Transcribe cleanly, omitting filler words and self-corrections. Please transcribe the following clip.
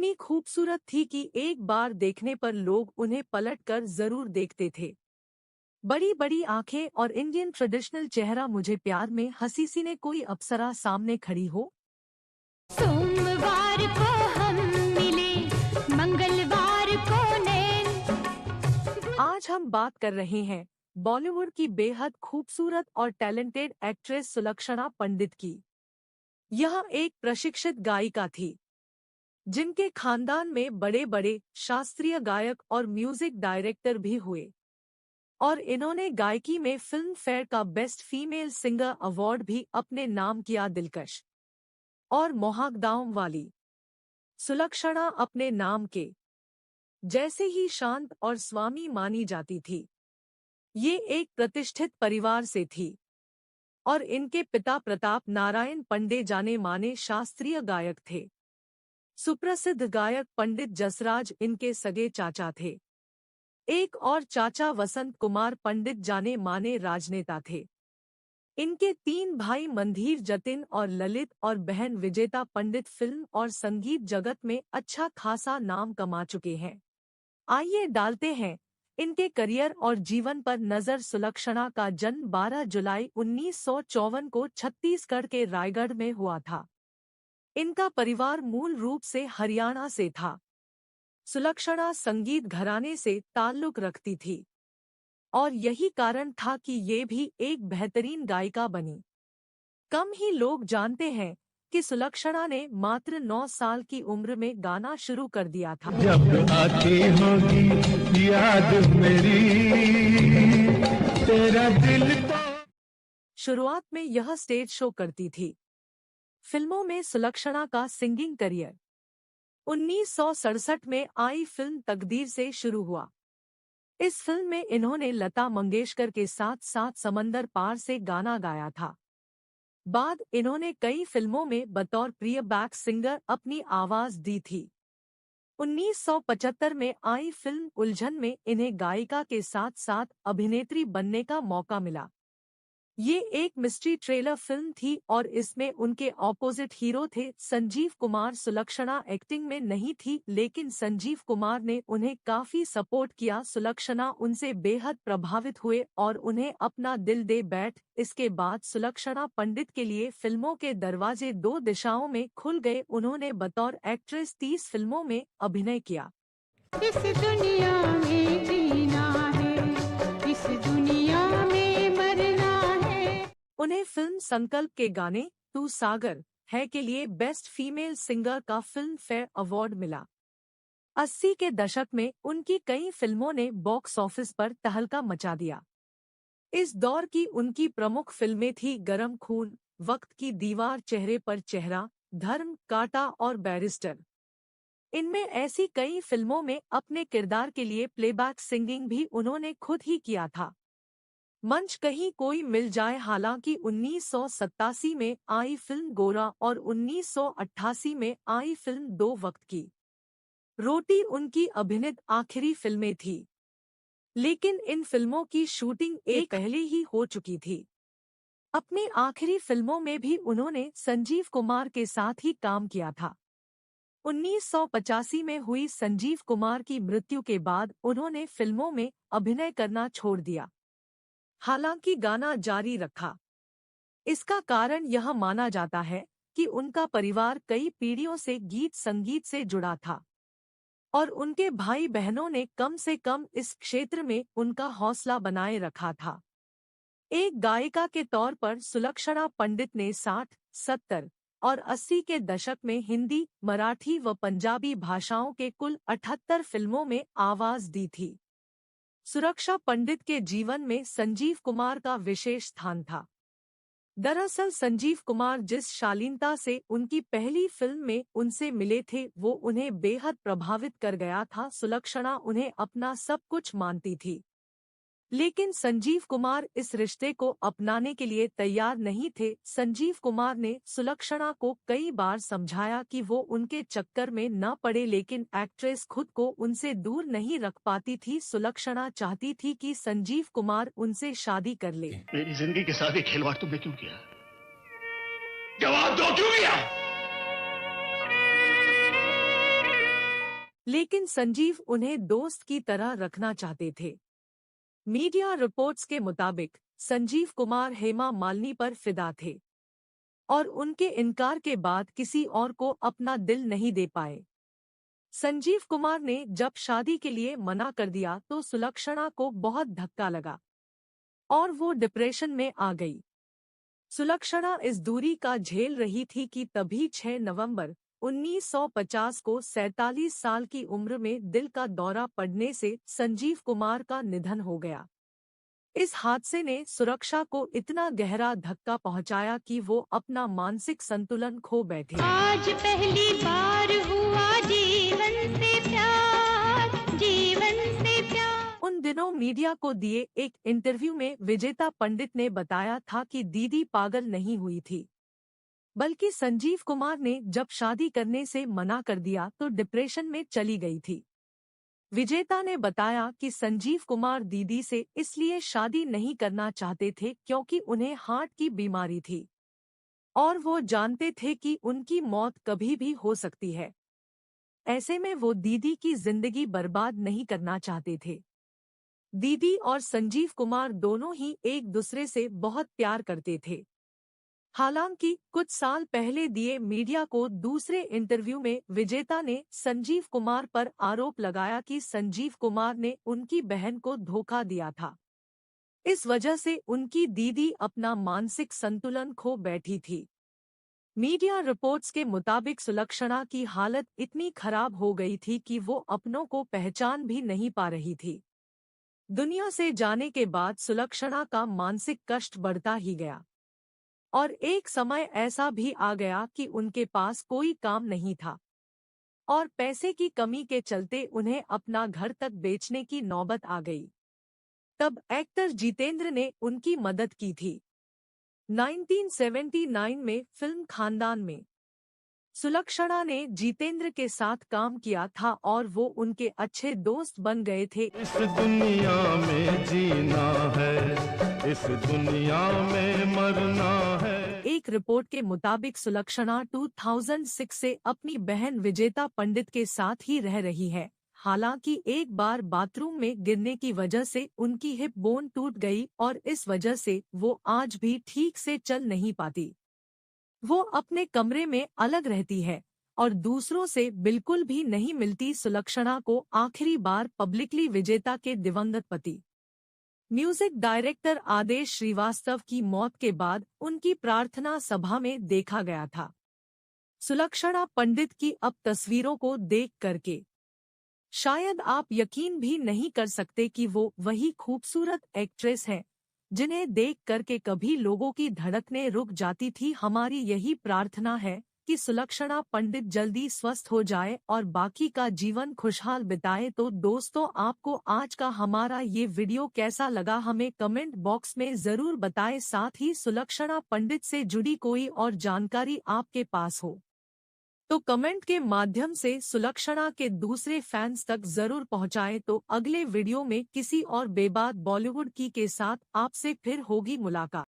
इतनी खूबसूरत थी कि एक बार देखने पर लोग उन्हें पलटकर जरूर देखते थे। बड़ी बड़ी आंखें और इंडियन ट्रेडिशनल चेहरा, मुझे प्यार में हंसी सी ने कोई अप्सरा सामने खड़ी हो। सोमवार को हम मिले, मंगलवार को नैन। आज हम बात कर रहे हैं बॉलीवुड की बेहद खूबसूरत और टैलेंटेड एक्ट्रेस सुलक्षणा पंडित की। यह एक प्रशिक्षित गायिका थी जिनके खानदान में बड़े बड़े शास्त्रीय गायक और म्यूजिक डायरेक्टर भी हुए, और इन्होंने गायकी में फिल्म फेयर का बेस्ट फीमेल सिंगर अवार्ड भी अपने नाम किया। दिलकश और मोहाकदाम वाली सुलक्षणा अपने नाम के जैसे ही शांत और स्वामी मानी जाती थी। ये एक प्रतिष्ठित परिवार से थी और इनके पिता प्रताप नारायण पंडे जाने माने शास्त्रीय गायक थे। सुप्रसिद्ध गायक पंडित जसराज इनके सगे चाचा थे। एक और चाचा वसंत कुमार पंडित जाने माने राजनेता थे। इनके 3 भाई मंधीर, जतिन और ललित और बहन विजेता पंडित फिल्म और संगीत जगत में अच्छा खासा नाम कमा चुके हैं। आइए डालते हैं इनके करियर और जीवन पर नजर। सुलक्षणा का जन्म 12 जुलाई 1954 को छत्तीसगढ़ के रायगढ़ में हुआ था। इनका परिवार मूल रूप से हरियाणा से था। सुलक्षणा संगीत घराने से ताल्लुक रखती थी और यही कारण था कि ये भी एक बेहतरीन गायिका बनी। कम ही लोग जानते हैं कि सुलक्षणा ने मात्र 9 साल की उम्र में गाना शुरू कर दिया था। जब आती होगी याद मेरी, तेरा दिल तो। शुरुआत में यह स्टेज शो करती थी। फिल्मों में सुलक्षणा का सिंगिंग करियर 1967 में आई फिल्म तकदीर से शुरू हुआ। इस फिल्म में इन्होंने लता मंगेशकर के साथ साथ समंदर पार से गाना गाया था। बाद इन्होंने कई फिल्मों में बतौर प्रिय बैक सिंगर अपनी आवाज दी थी। 1975 में आई फिल्म उलझन में इन्हें गायिका के साथ साथ अभिनेत्री बनने का मौका मिला। ये एक मिस्ट्री थ्रिलर फिल्म थी और इसमें उनके ऑपोजिट हीरो थे संजीव कुमार। सुलक्षणा एक्टिंग में नहीं थी, लेकिन संजीव कुमार ने उन्हें काफी सपोर्ट किया। सुलक्षणा उनसे बेहद प्रभावित हुए और उन्हें अपना दिल दे बैठ। इसके बाद सुलक्षणा पंडित के लिए फिल्मों के दरवाजे 2 दिशाओं में खुल गए। उन्होंने बतौर एक्ट्रेस 30 फिल्मों में अभिनय किया। इस दुनिया में जीना है, इस दुनिया में मरना है। उन्हें फिल्म संकल्प के गाने तू सागर है के लिए बेस्ट फीमेल सिंगर का फिल्म फेयर अवार्ड मिला। 80 के दशक में उनकी कई फिल्मों ने बॉक्स ऑफिस पर तहलका मचा दिया। इस दौर की उनकी प्रमुख फिल्में थी गरम खून, वक्त की दीवार, चेहरे पर चेहरा, धर्म, कांटा और बैरिस्टर। इनमें ऐसी कई फिल्मों में अपने किरदार के लिए प्लेबैक सिंगिंग भी उन्होंने खुद ही किया था। मंच कहीं कोई मिल जाए, हालांकि 1987 में आई फिल्म गोरा और 1988 में आई फिल्म 2 वक्त की रोटी उनकी अभिनीत आखिरी फिल्में थी, लेकिन इन फिल्मों की शूटिंग एक पहले ही हो चुकी थी। अपनी आखिरी फिल्मों में भी उन्होंने संजीव कुमार के साथ ही काम किया था। 1985 में हुई संजीव कुमार की मृत्यु के बाद उन्होंने फिल्मों में अभिनय करना छोड़ दिया, हालांकि गाना जारी रखा। इसका कारण यह माना जाता है कि उनका परिवार कई पीढ़ियों से गीत संगीत से जुड़ा था और उनके भाई बहनों ने कम से कम इस क्षेत्र में उनका हौसला बनाए रखा था। एक गायिका के तौर पर सुलक्षणा पंडित ने 60, 70 और 80 के दशक में हिंदी, मराठी व पंजाबी भाषाओं के कुल 78 फिल्मों में आवाज दी थी। सुरक्षा पंडित के जीवन में संजीव कुमार का विशेष स्थान था। दरअसल संजीव कुमार जिस शालीनता से उनकी पहली फिल्म में उनसे मिले थे, वो उन्हें बेहद प्रभावित कर गया था। सुलक्षणा उन्हें अपना सब कुछ मानती थी, लेकिन संजीव कुमार इस रिश्ते को अपनाने के लिए तैयार नहीं थे। संजीव कुमार ने सुलक्षणा को कई बार समझाया कि वो उनके चक्कर में न पड़े, लेकिन एक्ट्रेस खुद को उनसे दूर नहीं रख पाती थी। सुलक्षणा चाहती थी कि संजीव कुमार उनसे शादी कर ले। मेरी जिंदगी के साथ ये खिलवाड़ तुमने क्यों किया? जवाब दो, क्यों किया? लेकिन संजीव उन्हें दोस्त की तरह रखना चाहते थे। मीडिया रिपोर्ट्स के मुताबिक संजीव कुमार हेमा मालिनी पर फिदा थे और उनके इनकार के बाद किसी और को अपना दिल नहीं दे पाए। संजीव कुमार ने जब शादी के लिए मना कर दिया तो सुलक्षणा को बहुत धक्का लगा और वो डिप्रेशन में आ गई। सुलक्षणा इस दूरी का झेल रही थी कि तभी 6 नवंबर 1950 को 47 साल की उम्र में दिल का दौरा पड़ने से संजीव कुमार का निधन हो गया। इस हादसे ने सुरक्षा को इतना गहरा धक्का पहुंचाया कि वो अपना मानसिक संतुलन खो बैठे। आज पहली बार हुआ जीवन से प्यार, जीवन से प्यार। उन दिनों मीडिया को दिए एक इंटरव्यू में विजेता पंडित ने बताया था कि दीदी पागल नहीं हुई थी, बल्कि संजीव कुमार ने जब शादी करने से मना कर दिया तो डिप्रेशन में चली गई थी। विजेता ने बताया कि संजीव कुमार दीदी से इसलिए शादी नहीं करना चाहते थे क्योंकि उन्हें हार्ट की बीमारी थी और वो जानते थे कि उनकी मौत कभी भी हो सकती है। ऐसे में वो दीदी की जिंदगी बर्बाद नहीं करना चाहते थे। दीदी और संजीव कुमार दोनों ही एक दूसरे से बहुत प्यार करते थे। हालांकि कुछ साल पहले दिए मीडिया को दूसरे इंटरव्यू में विजेता ने संजीव कुमार पर आरोप लगाया कि संजीव कुमार ने उनकी बहन को धोखा दिया था। इस वजह से उनकी दीदी अपना मानसिक संतुलन खो बैठी थी। मीडिया रिपोर्ट्स के मुताबिक सुलक्षणा की हालत इतनी खराब हो गई थी कि वो अपनों को पहचान भी नहीं पा रही थी। दुनिया से जाने के बाद सुलक्षणा का मानसिक कष्ट बढ़ता ही गया और एक समय ऐसा भी आ गया कि उनके पास कोई काम नहीं था और पैसे की कमी के चलते उन्हें अपना घर तक बेचने की नौबत आ गई। तब एक्टर जितेंद्र ने उनकी मदद की थी। 1979 में फिल्म खानदान में सुलक्षणा ने जितेंद्र के साथ काम किया था और वो उनके अच्छे दोस्त बन गए थे। इस दुनिया में जीना है, इस दुनिया में मरना है। एक रिपोर्ट के मुताबिक सुलक्षणा 2006 से अपनी बहन विजेता पंडित के साथ ही रह रही है। हालांकि एक बार बाथरूम में गिरने की वजह से उनकी हिप बोन टूट गई और इस वजह से वो आज भी ठीक से चल नहीं पाती। वो अपने कमरे में अलग रहती है और दूसरों से बिल्कुल भी नहीं मिलती। सुलक्षणा को आखिरी बार पब्लिकली विजेता के दिवंगत पति म्यूजिक डायरेक्टर आदेश श्रीवास्तव की मौत के बाद उनकी प्रार्थना सभा में देखा गया था। सुलक्षणा पंडित की अब तस्वीरों को देख करके शायद आप यकीन भी नहीं कर सकते कि वो वही खूबसूरत एक्ट्रेस है जिन्हें देख करके कभी लोगों की धड़कनें रुक जाती थी। हमारी यही प्रार्थना है कि सुलक्षणा पंडित जल्दी स्वस्थ हो जाए और बाकी का जीवन खुशहाल बिताए। तो दोस्तों, आपको आज का हमारा ये वीडियो कैसा लगा हमें कमेंट बॉक्स में जरूर बताएं। साथ ही सुलक्षणा पंडित से जुड़ी कोई और जानकारी आपके पास हो तो कमेंट के माध्यम से सुलक्षणा के दूसरे फैंस तक जरूर पहुंचाएं। तो अगले वीडियो में किसी और बेबाद बॉलीवुड की के साथ आपसे फिर होगी मुलाकात।